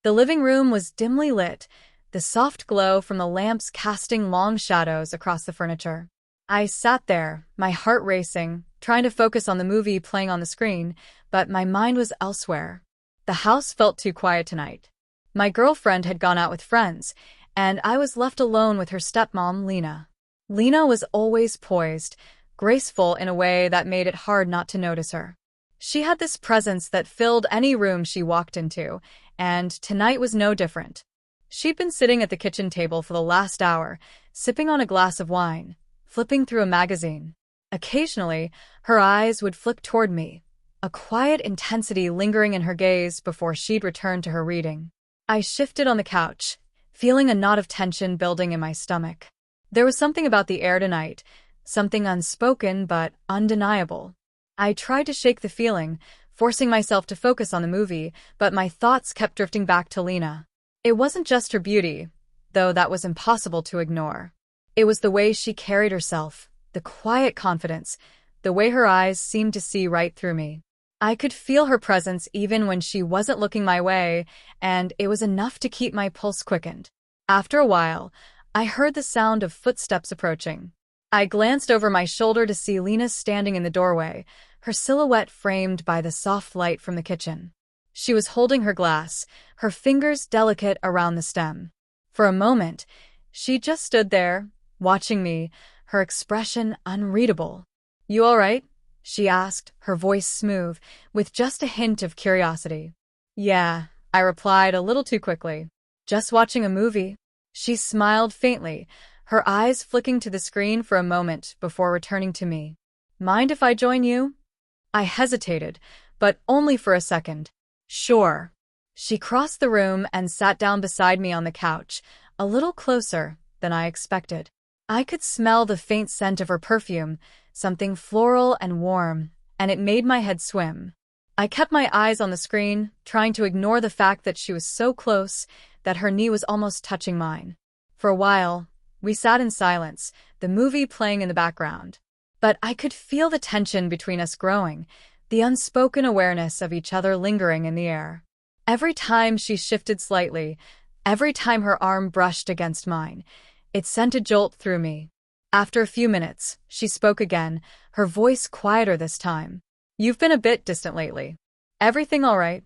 The living room was dimly lit, the soft glow from the lamps casting long shadows across the furniture. I sat there, my heart racing, trying to focus on the movie playing on the screen, but my mind was elsewhere. The house felt too quiet tonight. My girlfriend had gone out with friends, and I was left alone with her stepmom, Lena. Lena was always poised, graceful in a way that made it hard not to notice her. She had this presence that filled any room she walked into, and tonight was no different. She'd been sitting at the kitchen table for the last hour, sipping on a glass of wine, flipping through a magazine. Occasionally, her eyes would flick toward me, a quiet intensity lingering in her gaze before she'd return to her reading. I shifted on the couch, feeling a knot of tension building in my stomach. There was something about the air tonight, something unspoken but undeniable. I tried to shake the feeling, forcing myself to focus on the movie, but my thoughts kept drifting back to Lena. It wasn't just her beauty, though that was impossible to ignore. It was the way she carried herself, the quiet confidence, the way her eyes seemed to see right through me. I could feel her presence even when she wasn't looking my way, and it was enough to keep my pulse quickened. After a while, I heard the sound of footsteps approaching. I glanced over my shoulder to see Lena standing in the doorway, her silhouette framed by the soft light from the kitchen. She was holding her glass, her fingers delicate around the stem. For a moment, she just stood there, watching me, her expression unreadable. "You all right?" she asked, her voice smooth, with just a hint of curiosity. "Yeah," I replied a little too quickly. "Just watching a movie." She smiled faintly, her eyes flicking to the screen for a moment before returning to me. "Mind if I join you?" I hesitated, but only for a second. "Sure." She crossed the room and sat down beside me on the couch, a little closer than I expected. I could smell the faint scent of her perfume, something floral and warm, and it made my head swim. I kept my eyes on the screen, trying to ignore the fact that she was so close that her knee was almost touching mine. For a while, we sat in silence, the movie playing in the background. But I could feel the tension between us growing, the unspoken awareness of each other lingering in the air. Every time she shifted slightly, every time her arm brushed against mine, it sent a jolt through me. After a few minutes, she spoke again, her voice quieter this time. "You've been a bit distant lately. Everything all right?"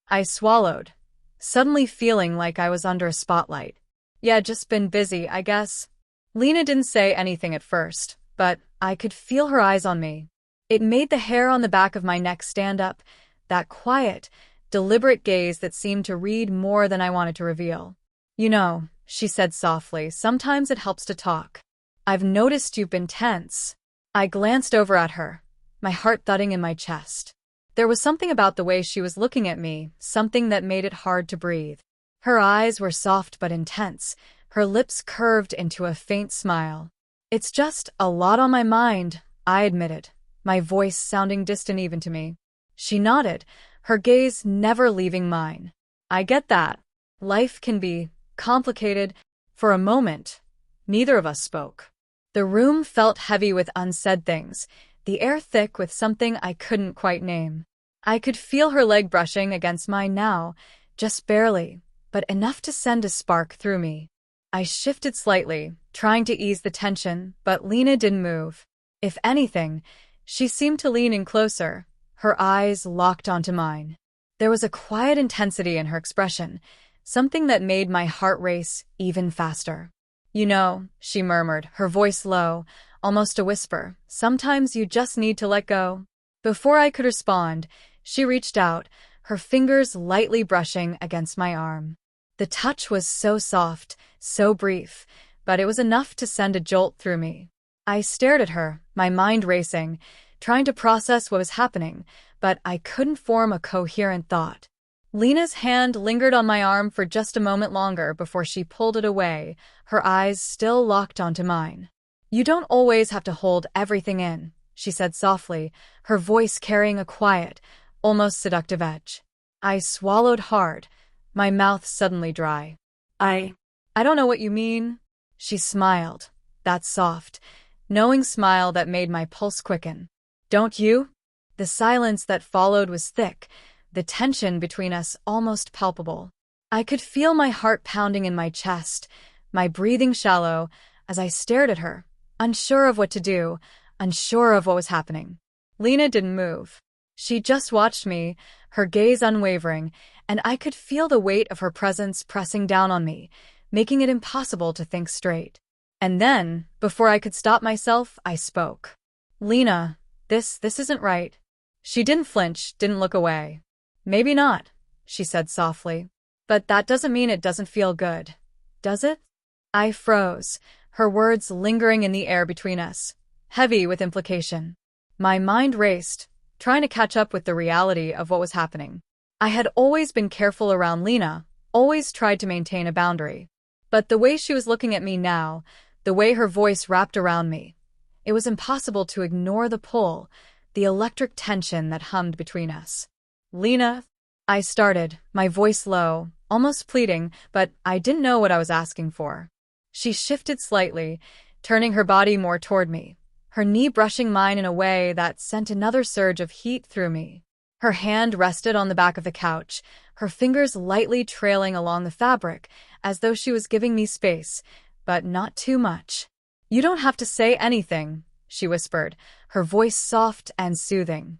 I swallowed, suddenly feeling like I was under a spotlight. "Yeah, just been busy, I guess." Lena didn't say anything at first, but I could feel her eyes on me. It made the hair on the back of my neck stand up, that quiet, deliberate gaze that seemed to read more than I wanted to reveal. "You know," she said softly, "sometimes it helps to talk. I've noticed you've been tense." I glanced over at her, my heart thudding in my chest. There was something about the way she was looking at me, something that made it hard to breathe. Her eyes were soft but intense, her lips curved into a faint smile. "It's just a lot on my mind," I admitted, my voice sounding distant even to me. She nodded, her gaze never leaving mine. "I get that. Life can be complicated." For a moment, neither of us spoke. The room felt heavy with unsaid things, the air thick with something I couldn't quite name. I could feel her leg brushing against mine now, just barely, but enough to send a spark through me. I shifted slightly, trying to ease the tension, but Lena didn't move. If anything, she seemed to lean in closer, her eyes locked onto mine. There was a quiet intensity in her expression, something that made my heart race even faster. "You know," she murmured, her voice low, almost a whisper, "sometimes you just need to let go." Before I could respond, she reached out, her fingers lightly brushing against my arm. The touch was so soft, so brief, but it was enough to send a jolt through me. I stared at her, my mind racing, trying to process what was happening, but I couldn't form a coherent thought. Lena's hand lingered on my arm for just a moment longer before she pulled it away, her eyes still locked onto mine. "You don't always have to hold everything in," she said softly, her voice carrying a quiet, almost seductive edge. I swallowed hard, my mouth suddenly dry. I don't know what you mean." She smiled, that soft, knowing smile that made my pulse quicken. "Don't you?" The silence that followed was thick, the tension between us almost palpable. I could feel my heart pounding in my chest, my breathing shallow, as I stared at her, unsure of what to do, unsure of what was happening. Lena didn't move. She just watched me, her gaze unwavering, and I could feel the weight of her presence pressing down on me, making it impossible to think straight. And then, before I could stop myself, I spoke. Lena, this isn't right. She didn't flinch, didn't look away. Maybe not, she said softly. But that doesn't mean it doesn't feel good, does it? I froze, her words lingering in the air between us, heavy with implication. My mind raced, trying to catch up with the reality of what was happening. I had always been careful around Lena, always tried to maintain a boundary. But the way she was looking at me now, the way her voice wrapped around me, it was impossible to ignore the pull, the electric tension that hummed between us. Lena, I started, my voice low, almost pleading, but I didn't know what I was asking for. She shifted slightly, turning her body more toward me, her knee brushing mine in a way that sent another surge of heat through me. Her hand rested on the back of the couch, her fingers lightly trailing along the fabric, as though she was giving me space, but not too much. You don't have to say anything, she whispered, her voice soft and soothing.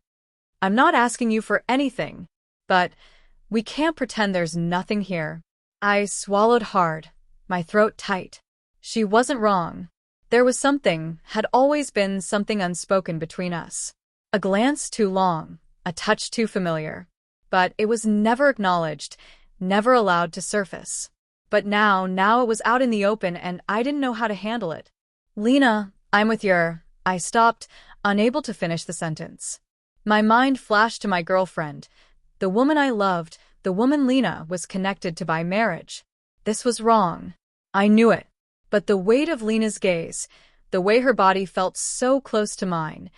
I'm not asking you for anything, but we can't pretend there's nothing here. I swallowed hard, my throat tight. She wasn't wrong. There was something, had always been something unspoken between us. A glance too long, a touch too familiar. But it was never acknowledged, never allowed to surface. But now it was out in the open and I didn't know how to handle it. Lena, I'm with your... I stopped, unable to finish the sentence. My mind flashed to my girlfriend, the woman I loved, the woman Lena was connected to by marriage. This was wrong. I knew it. But the weight of Lena's gaze, the way her body felt so close to mine,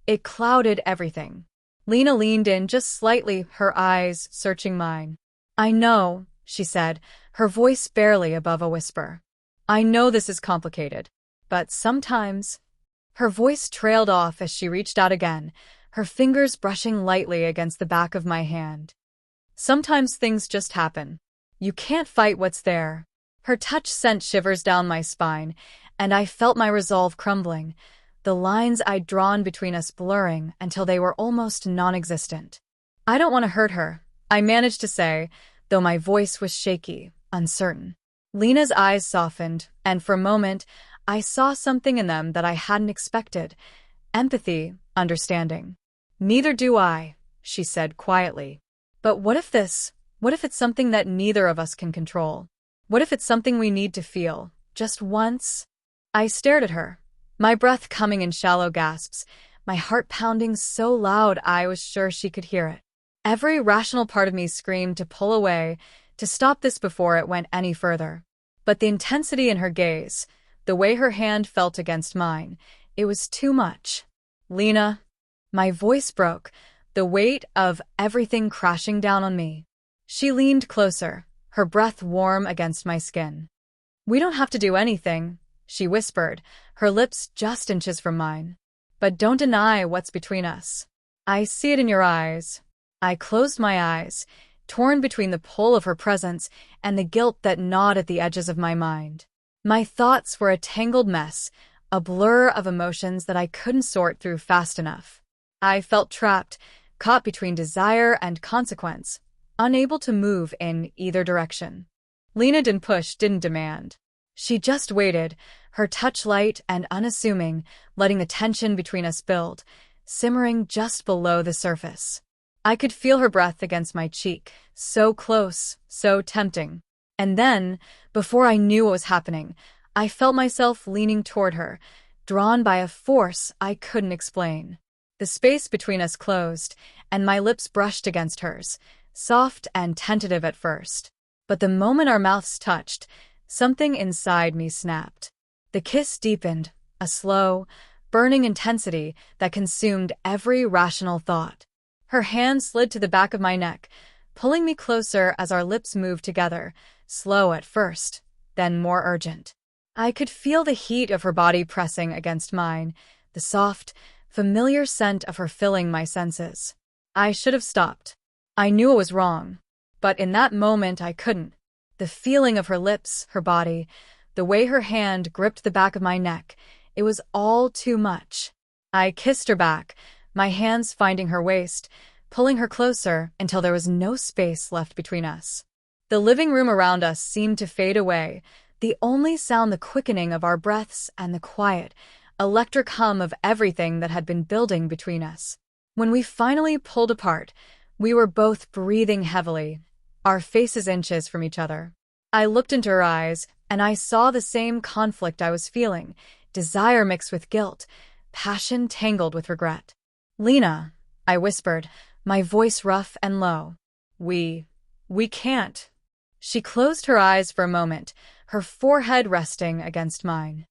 it clouded everything. Lena leaned in just slightly, her eyes searching mine. I know, she said, her voice barely above a whisper. I know this is complicated, but sometimes... Her voice trailed off as she reached out again, her fingers brushing lightly against the back of my hand. Sometimes things just happen. You can't fight what's there. Her touch sent shivers down my spine, and I felt my resolve crumbling, the lines I'd drawn between us blurring until they were almost non-existent. I don't want to hurt her, I managed to say, though my voice was shaky, uncertain. Lena's eyes softened, and for a moment, I saw something in them that I hadn't expected. Empathy, understanding. Neither do I, she said quietly. But what if it's something that neither of us can control? What if it's something we need to feel, just once? I stared at her, my breath coming in shallow gasps, my heart pounding so loud I was sure she could hear it. Every rational part of me screamed to pull away, to stop this before it went any further. But the intensity in her gaze, the way her hand felt against mine, it was too much. Lena, my voice broke, the weight of everything crashing down on me. She leaned closer, her breath warm against my skin. We don't have to do anything, she whispered, her lips just inches from mine. But don't deny what's between us. I see it in your eyes. I closed my eyes, torn between the pull of her presence and the guilt that gnawed at the edges of my mind. My thoughts were a tangled mess, a blur of emotions that I couldn't sort through fast enough. I felt trapped, caught between desire and consequence, unable to move in either direction. Lena didn't push, didn't demand. She just waited, her touch light and unassuming, letting the tension between us build, simmering just below the surface. I could feel her breath against my cheek, so close, so tempting. And then, before I knew what was happening, I felt myself leaning toward her, drawn by a force I couldn't explain. The space between us closed, and my lips brushed against hers, soft and tentative at first. But the moment our mouths touched, something inside me snapped. The kiss deepened, a slow, burning intensity that consumed every rational thought. Her hand slid to the back of my neck, pulling me closer as our lips moved together, slow at first, then more urgent. I could feel the heat of her body pressing against mine, the soft, familiar scent of her filling my senses. I should have stopped. I knew it was wrong. But in that moment I couldn't. The feeling of her lips, her body, the way her hand gripped the back of my neck, it was all too much. I kissed her back, my hands finding her waist, pulling her closer until there was no space left between us. The living room around us seemed to fade away, the only sound the quickening of our breaths and the quiet, electric hum of everything that had been building between us. When we finally pulled apart, we were both breathing heavily, our faces inches from each other. I looked into her eyes, and I saw the same conflict I was feeling, desire mixed with guilt, passion tangled with regret. "Lena," I whispered, my voice rough and low. We can't." She closed her eyes for a moment, her forehead resting against mine.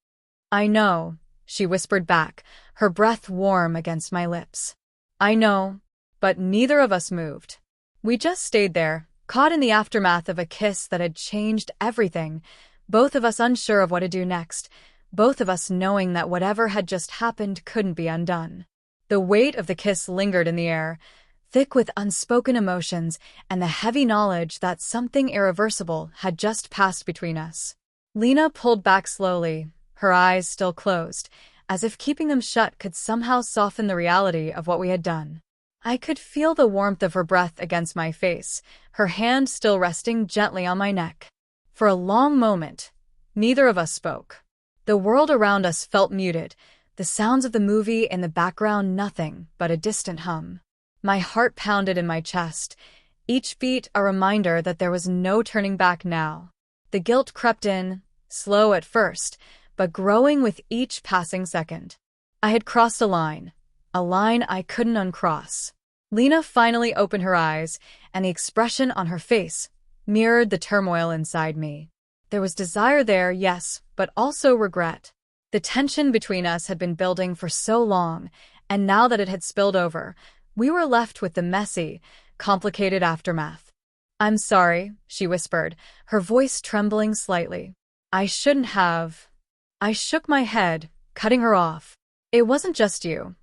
"I know," she whispered back, her breath warm against my lips. "I know," but neither of us moved. We just stayed there, caught in the aftermath of a kiss that had changed everything, both of us unsure of what to do next, both of us knowing that whatever had just happened couldn't be undone. The weight of the kiss lingered in the air, thick with unspoken emotions and the heavy knowledge that something irreversible had just passed between us. Lena pulled back slowly, her eyes still closed, as if keeping them shut could somehow soften the reality of what we had done. I could feel the warmth of her breath against my face, her hand still resting gently on my neck. For a long moment, neither of us spoke. The world around us felt muted, the sounds of the movie in the background nothing but a distant hum. My heart pounded in my chest, each beat a reminder that there was no turning back now. The guilt crept in, slow at first, but growing with each passing second. I had crossed a line I couldn't uncross. Lena finally opened her eyes, and the expression on her face mirrored the turmoil inside me. There was desire there, yes, but also regret. The tension between us had been building for so long, and now that it had spilled over, we were left with the messy, complicated aftermath. "I'm sorry," she whispered, her voice trembling slightly. "I shouldn't have." I shook my head, cutting her off. "It wasn't just you,"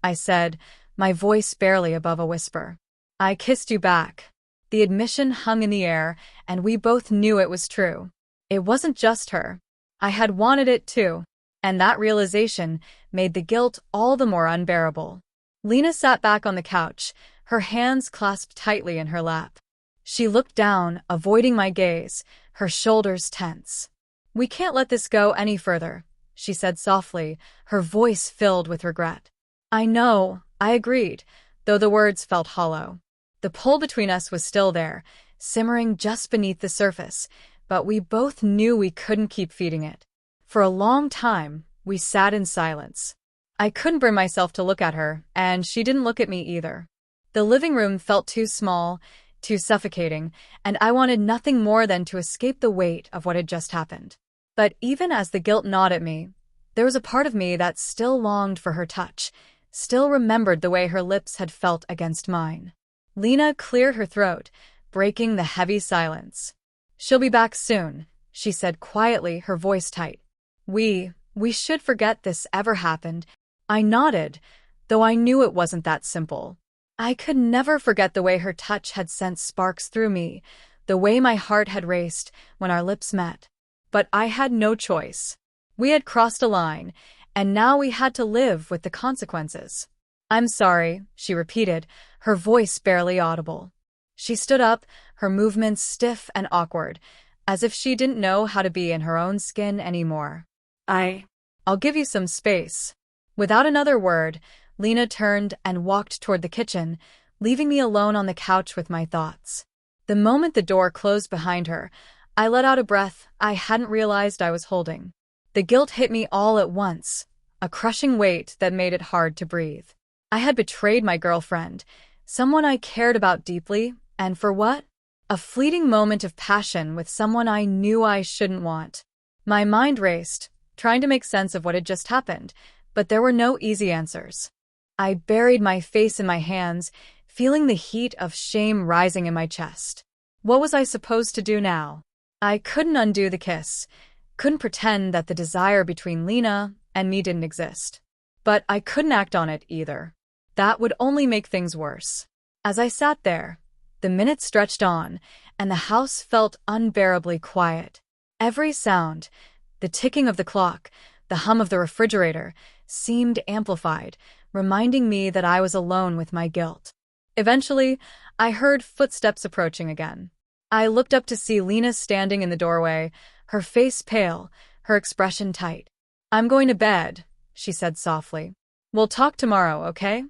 I said, my voice barely above a whisper. "I kissed you back." The admission hung in the air, and we both knew it was true. It wasn't just her. I had wanted it too, and that realization made the guilt all the more unbearable. Lena sat back on the couch, her hands clasped tightly in her lap. She looked down, avoiding my gaze, her shoulders tense. "We can't let this go any further," she said softly, her voice filled with regret. "I know," I agreed, though the words felt hollow. The pull between us was still there, simmering just beneath the surface, but we both knew we couldn't keep feeding it. For a long time, we sat in silence. I couldn't bring myself to look at her, and she didn't look at me either. The living room felt too small, too suffocating, and I wanted nothing more than to escape the weight of what had just happened. But even as the guilt gnawed at me, there was a part of me that still longed for her touch, still remembered the way her lips had felt against mine. Lena cleared her throat, breaking the heavy silence. "She'll be back soon," she said quietly, her voice tight. We should forget this ever happened." I nodded, though I knew it wasn't that simple. I could never forget the way her touch had sent sparks through me, the way my heart had raced when our lips met. But I had no choice. We had crossed a line, and now we had to live with the consequences. "I'm sorry," she repeated, her voice barely audible. She stood up, her movements stiff and awkward, as if she didn't know how to be in her own skin anymore. I'll give you some space." Without another word, Lena turned and walked toward the kitchen, leaving me alone on the couch with my thoughts. The moment the door closed behind her, I let out a breath I hadn't realized I was holding. The guilt hit me all at once, a crushing weight that made it hard to breathe. I had betrayed my girlfriend, someone I cared about deeply, and for what? A fleeting moment of passion with someone I knew I shouldn't want. My mind raced, trying to make sense of what had just happened, but there were no easy answers. I buried my face in my hands, feeling the heat of shame rising in my chest. What was I supposed to do now? I couldn't undo the kiss, couldn't pretend that the desire between Lena and me didn't exist. But I couldn't act on it either. That would only make things worse. As I sat there, the minutes stretched on, and the house felt unbearably quiet. Every sound, the ticking of the clock, the hum of the refrigerator, seemed amplified, reminding me that I was alone with my guilt. Eventually, I heard footsteps approaching again. I looked up to see Lena standing in the doorway, her face pale, her expression tight. "I'm going to bed," she said softly. "We'll talk tomorrow, okay?"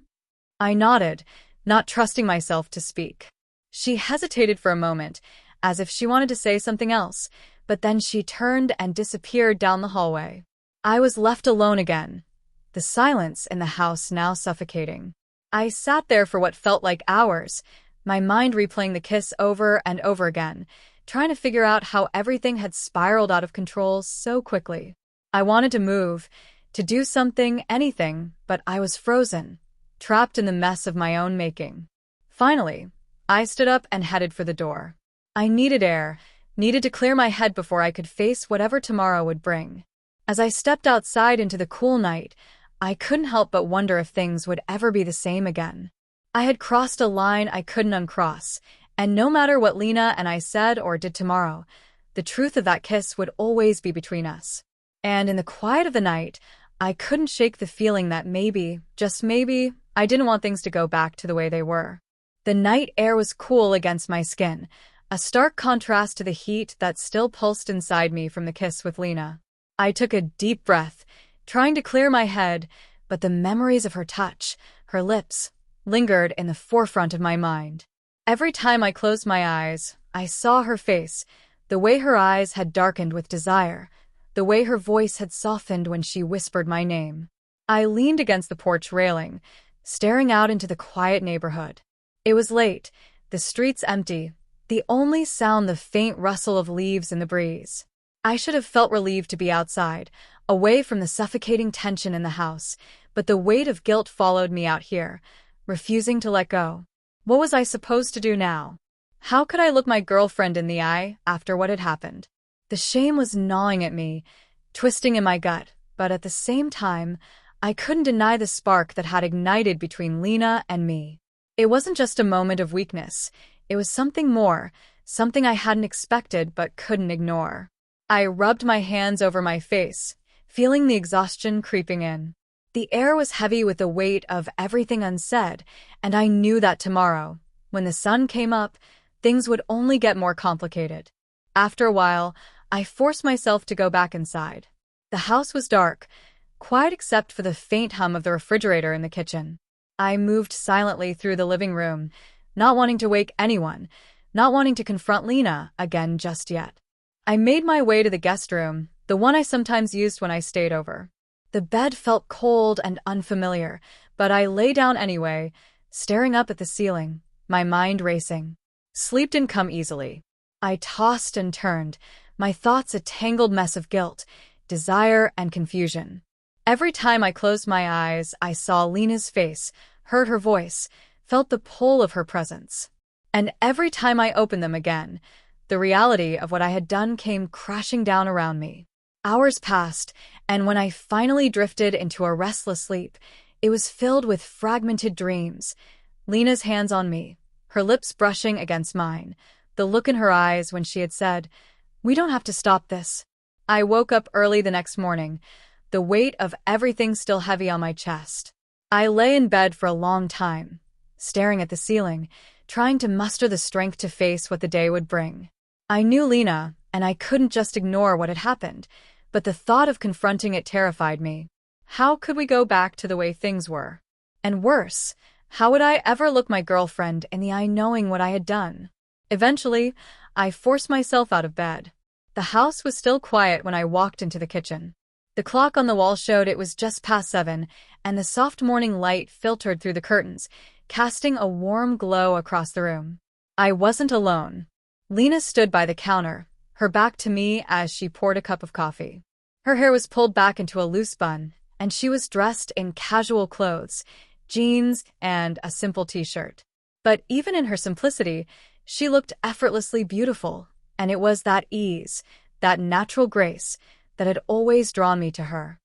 I nodded, not trusting myself to speak. She hesitated for a moment, as if she wanted to say something else, but then she turned and disappeared down the hallway. I was left alone again, the silence in the house now suffocating. I sat there for what felt like hours, my mind replaying the kiss over and over again, trying to figure out how everything had spiraled out of control so quickly. I wanted to move, to do something, anything, but I was frozen, trapped in the mess of my own making. Finally, I stood up and headed for the door. I needed air, needed to clear my head before I could face whatever tomorrow would bring. As I stepped outside into the cool night, I couldn't help but wonder if things would ever be the same again. I had crossed a line I couldn't uncross, and no matter what Lena and I said or did tomorrow, the truth of that kiss would always be between us. And in the quiet of the night, I couldn't shake the feeling that maybe, just maybe, I didn't want things to go back to the way they were. The night air was cool against my skin, a stark contrast to the heat that still pulsed inside me from the kiss with Lena. I took a deep breath, trying to clear my head, but the memories of her touch, her lips, lingered in the forefront of my mind. Every time I closed my eyes, I saw her face, the way her eyes had darkened with desire, the way her voice had softened when she whispered my name. I leaned against the porch railing, staring out into the quiet neighborhood. It was late, the streets empty, the only sound the faint rustle of leaves in the breeze. I should have felt relieved to be outside, away from the suffocating tension in the house, but the weight of guilt followed me out here, refusing to let go. What was I supposed to do now? How could I look my girlfriend in the eye after what had happened? The shame was gnawing at me, twisting in my gut, but at the same time, I couldn't deny the spark that had ignited between Lena and me. It wasn't just a moment of weakness, it was something more, something I hadn't expected but couldn't ignore. I rubbed my hands over my face, feeling the exhaustion creeping in. The air was heavy with the weight of everything unsaid, and I knew that tomorrow, when the sun came up, things would only get more complicated. After a while, I forced myself to go back inside. The house was dark, quiet except for the faint hum of the refrigerator in the kitchen. I moved silently through the living room, not wanting to wake anyone, not wanting to confront Lena again just yet. I made my way to the guest room, the one I sometimes used when I stayed over. The bed felt cold and unfamiliar, but I lay down anyway, staring up at the ceiling, my mind racing. Sleep didn't come easily. I tossed and turned, my thoughts a tangled mess of guilt, desire, and confusion. Every time I closed my eyes, I saw Lena's face, heard her voice, felt the pull of her presence. And every time I opened them again, the reality of what I had done came crashing down around me. Hours passed, and when I finally drifted into a restless sleep, it was filled with fragmented dreams. Lena's hands on me, her lips brushing against mine, the look in her eyes when she had said, "We don't have to stop this." I woke up early the next morning, the weight of everything still heavy on my chest. I lay in bed for a long time, staring at the ceiling, trying to muster the strength to face what the day would bring. I knew Lena, and I couldn't just ignore what had happened, but the thought of confronting it terrified me. How could we go back to the way things were? And worse, how would I ever look my girlfriend in the eye knowing what I had done? Eventually, I forced myself out of bed. The house was still quiet when I walked into the kitchen. The clock on the wall showed it was just past 7, and the soft morning light filtered through the curtains, casting a warm glow across the room. I wasn't alone. Lena stood by the counter, her back to me as she poured a cup of coffee. Her hair was pulled back into a loose bun, and she was dressed in casual clothes, jeans, and a simple t-shirt. But even in her simplicity, she looked effortlessly beautiful, and it was that ease, that natural grace, that had always drawn me to her.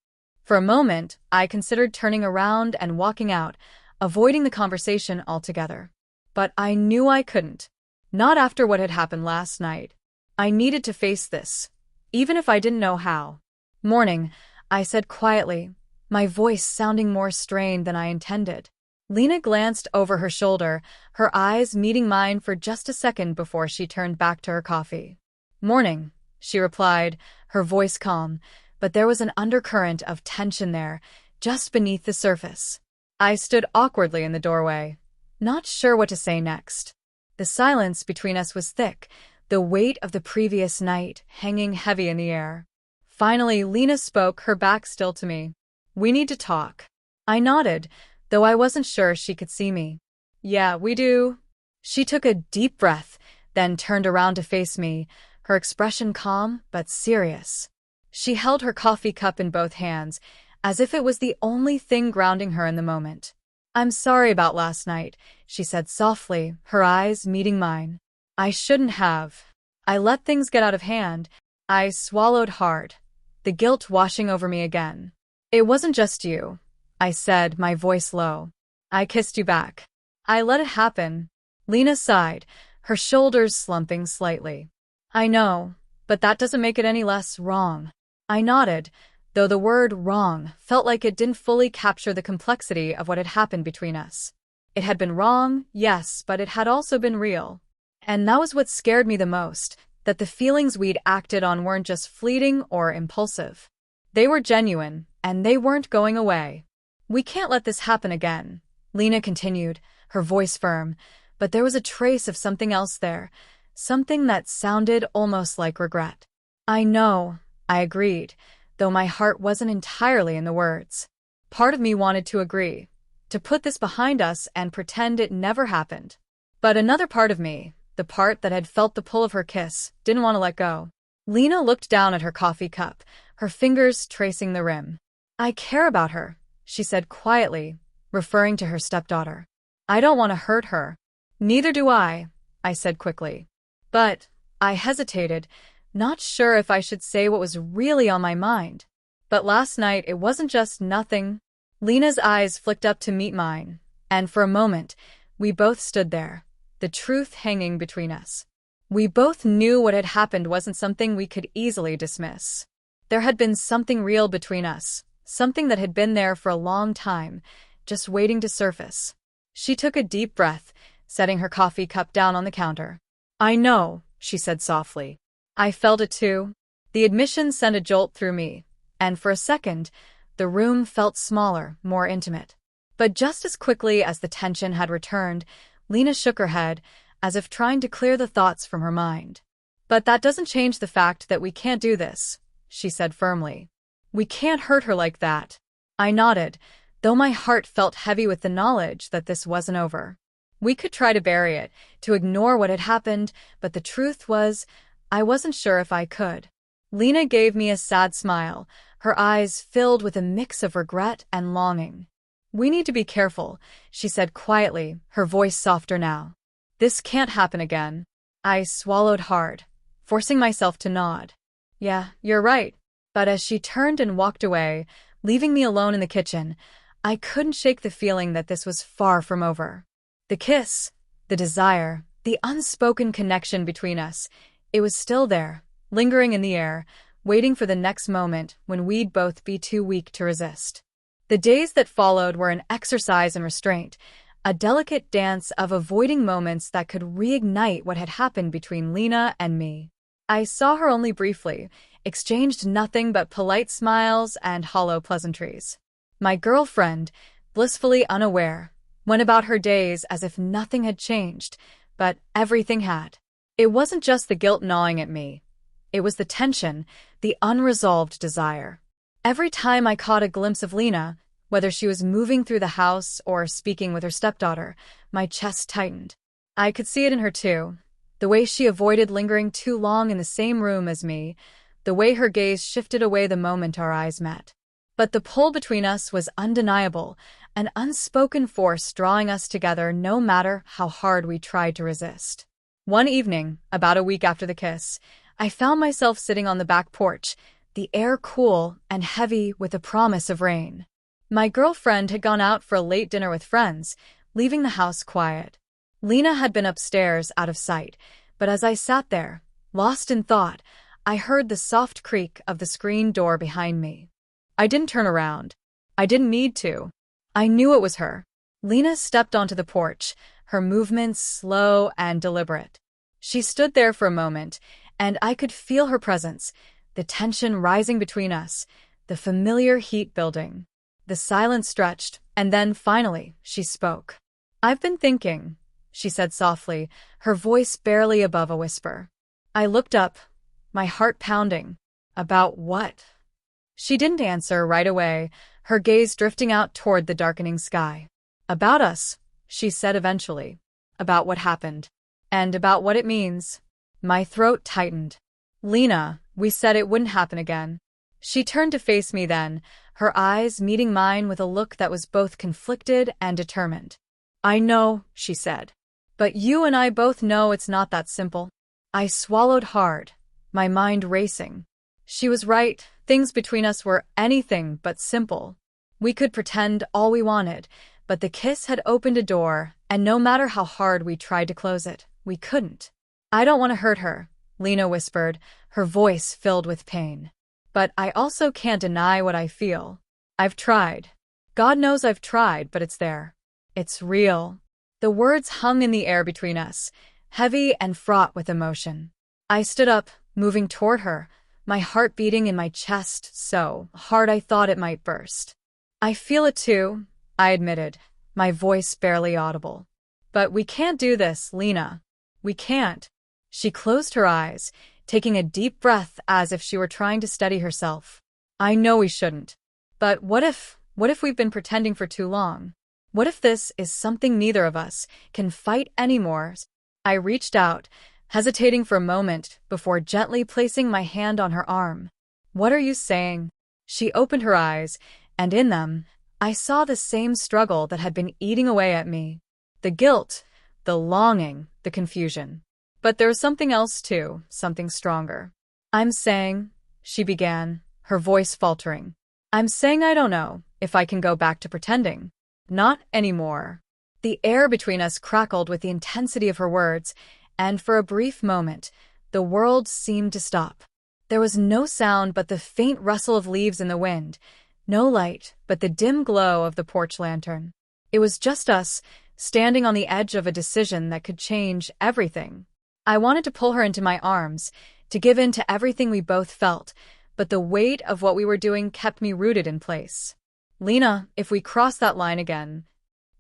For a moment, I considered turning around and walking out, avoiding the conversation altogether. But I knew I couldn't. Not after what had happened last night. I needed to face this, even if I didn't know how. Morning, I said quietly, my voice sounding more strained than I intended. Lena glanced over her shoulder, her eyes meeting mine for just a second before she turned back to her coffee. Morning, she replied, her voice calm, but there was an undercurrent of tension there, just beneath the surface. I stood awkwardly in the doorway, not sure what to say next. The silence between us was thick, the weight of the previous night hanging heavy in the air. Finally, Lena spoke, her back still to me. We need to talk. I nodded, though I wasn't sure she could see me. Yeah, we do. She took a deep breath, then turned around to face me, her expression calm but serious. She held her coffee cup in both hands, as if it was the only thing grounding her in the moment. I'm sorry about last night, she said softly, her eyes meeting mine. I shouldn't have. I let things get out of hand. I swallowed hard, the guilt washing over me again. It wasn't just you, I said, my voice low. I kissed you back. I let it happen. Lena sighed, her shoulders slumping slightly. I know, but that doesn't make it any less wrong. I nodded, though the word wrong felt like it didn't fully capture the complexity of what had happened between us. It had been wrong, yes, but it had also been real. And that was what scared me the most, that the feelings we'd acted on weren't just fleeting or impulsive. They were genuine, and they weren't going away. We can't let this happen again, Lena continued, her voice firm, but there was a trace of something else there, something that sounded almost like regret. I know, I agreed, though my heart wasn't entirely in the words. Part of me wanted to agree, to put this behind us and pretend it never happened. But another part of me, the part that had felt the pull of her kiss, didn't want to let go. Lena looked down at her coffee cup, her fingers tracing the rim. I care about her, she said quietly, referring to her stepdaughter. I don't want to hurt her. Neither do I said quickly. But I hesitated, not sure if I should say what was really on my mind. But last night it wasn't just nothing. Lena's eyes flicked up to meet mine, and for a moment, we both stood there, the truth hanging between us. We both knew what had happened wasn't something we could easily dismiss. There had been something real between us, something that had been there for a long time, just waiting to surface. She took a deep breath, setting her coffee cup down on the counter. I know, she said softly. I felt it too. The admission sent a jolt through me, and for a second, the room felt smaller, more intimate. But just as quickly as the tension had returned, Lena shook her head, as if trying to clear the thoughts from her mind. But that doesn't change the fact that we can't do this, she said firmly. We can't hurt her like that. I nodded, though my heart felt heavy with the knowledge that this wasn't over. We could try to bury it, to ignore what had happened, but the truth was, I wasn't sure if I could. Lena gave me a sad smile, her eyes filled with a mix of regret and longing. We need to be careful, she said quietly, her voice softer now. This can't happen again. I swallowed hard, forcing myself to nod. Yeah, you're right. But as she turned and walked away, leaving me alone in the kitchen, I couldn't shake the feeling that this was far from over. The kiss, the desire, the unspoken connection between us, it was still there, lingering in the air, waiting for the next moment when we'd both be too weak to resist. The days that followed were an exercise in restraint, a delicate dance of avoiding moments that could reignite what had happened between Lena and me. I saw her only briefly, exchanged nothing but polite smiles and hollow pleasantries. My girlfriend, blissfully unaware, went about her days as if nothing had changed, but everything had. It wasn't just the guilt gnawing at me. It was the tension, the unresolved desire. Every time I caught a glimpse of Lena, whether she was moving through the house or speaking with her stepdaughter, my chest tightened. I could see it in her too, the way she avoided lingering too long in the same room as me, the way her gaze shifted away the moment our eyes met. But the pull between us was undeniable, an unspoken force drawing us together no matter how hard we tried to resist. One evening, about a week after the kiss, I found myself sitting on the back porch, the air cool and heavy with the promise of rain. My girlfriend had gone out for a late dinner with friends, leaving the house quiet. Lena had been upstairs out of sight, but as I sat there, lost in thought, I heard the soft creak of the screen door behind me. I didn't turn around. I didn't need to. I knew it was her. Lena stepped onto the porch, her movements slow and deliberate. She stood there for a moment, and I could feel her presence, the tension rising between us, the familiar heat building. The silence stretched, and then, finally, she spoke. "I've been thinking," she said softly, her voice barely above a whisper. I looked up, my heart pounding. "About what?" She didn't answer right away, her gaze drifting out toward the darkening sky. "About us," she said eventually. "About what happened. And about what it means." My throat tightened. "Lena, we said it wouldn't happen again." She turned to face me then, her eyes meeting mine with a look that was both conflicted and determined. "I know," she said. "But you and I both know it's not that simple." I swallowed hard, my mind racing. She was right, things between us were anything but simple. We could pretend all we wanted, but the kiss had opened a door, and no matter how hard we tried to close it, we couldn't. "I don't want to hurt her," Lena whispered, her voice filled with pain. "But I also can't deny what I feel. I've tried. God knows I've tried, but it's there. It's real." The words hung in the air between us, heavy and fraught with emotion. I stood up, moving toward her, my heart beating in my chest so hard I thought it might burst. "I feel it too," I admitted, my voice barely audible. "But we can't do this, Lena. We can't." She closed her eyes, taking a deep breath as if she were trying to steady herself. "I know we shouldn't. But what if we've been pretending for too long? What if this is something neither of us can fight anymore?" I reached out, hesitating for a moment before gently placing my hand on her arm. "What are you saying?" She opened her eyes, and in them, I saw the same struggle that had been eating away at me. The guilt, the longing, the confusion. But there was something else too, something stronger. "I'm saying," she began, her voice faltering. "I'm saying I don't know if I can go back to pretending. Not anymore." The air between us crackled with the intensity of her words, and for a brief moment, the world seemed to stop. There was no sound but the faint rustle of leaves in the wind, no light but the dim glow of the porch lantern. It was just us, standing on the edge of a decision that could change everything. I wanted to pull her into my arms, to give in to everything we both felt, but the weight of what we were doing kept me rooted in place. "Lena, if we cross that line again—"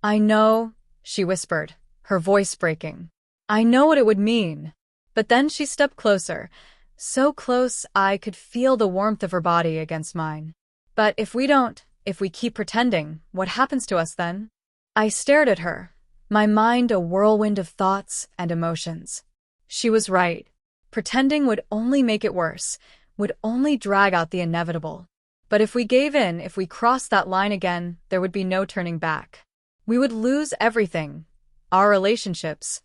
"I know," she whispered, her voice breaking. "I know what it would mean." But then she stepped closer, so close I could feel the warmth of her body against mine. "But if we keep pretending, what happens to us then?" I stared at her, my mind a whirlwind of thoughts and emotions. She was right. Pretending would only make it worse, would only drag out the inevitable. But if we gave in, if we crossed that line again, there would be no turning back. We would lose everything. Our relationships,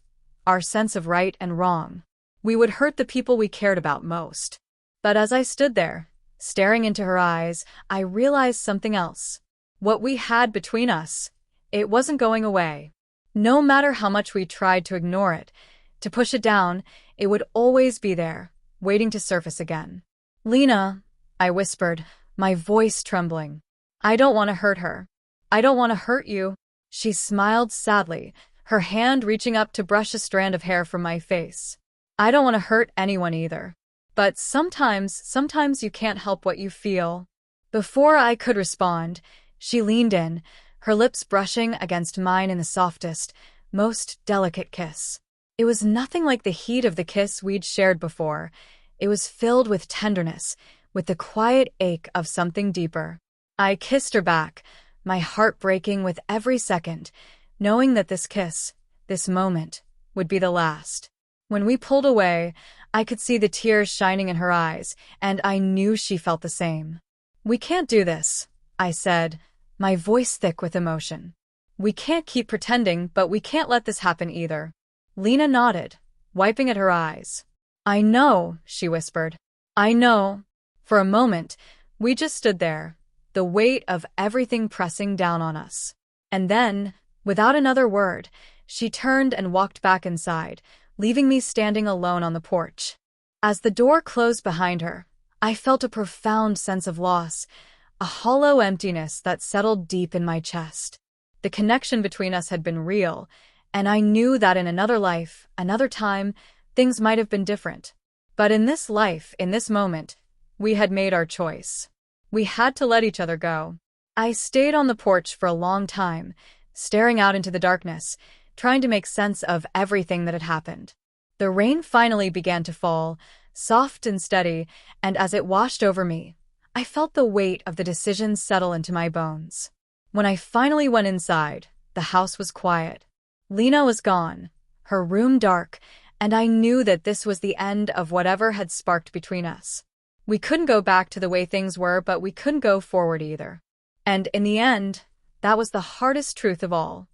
our sense of right and wrong. We would hurt the people we cared about most. But as I stood there, staring into her eyes, I realized something else. What we had between us, it wasn't going away. No matter how much we tried to ignore it, to push it down, it would always be there, waiting to surface again. "Lena," I whispered, my voice trembling. "I don't want to hurt her. I don't want to hurt you." She smiled sadly, her hand reaching up to brush a strand of hair from my face. "I don't want to hurt anyone either. But sometimes you can't help what you feel." Before I could respond, she leaned in, her lips brushing against mine in the softest, most delicate kiss. It was nothing like the heat of the kiss we'd shared before. It was filled with tenderness, with the quiet ache of something deeper. I kissed her back, my heart breaking with every second, knowing that this kiss, this moment, would be the last. When we pulled away, I could see the tears shining in her eyes, and I knew she felt the same. "We can't do this," I said, my voice thick with emotion. "We can't keep pretending, but we can't let this happen either." Lena nodded, wiping at her eyes. "I know," she whispered. "I know." For a moment, we just stood there, the weight of everything pressing down on us. And then, without another word, She turned and walked back inside, leaving me standing alone on the porch. As the door closed behind her, I felt a profound sense of loss, a hollow emptiness that settled deep in my chest. The connection between us had been real, and I knew that in another life, another time, things might have been different. But in this life, in this moment, we had made our choice. We had to let each other go. I stayed on the porch for a long time, staring out into the darkness, trying to make sense of everything that had happened. The rain finally began to fall, soft and steady, and as it washed over me, I felt the weight of the decision settle into my bones. When I finally went inside, the house was quiet. Lena was gone, her room dark, and I knew that this was the end of whatever had sparked between us. We couldn't go back to the way things were, but we couldn't go forward either. And in the end, that was the hardest truth of all.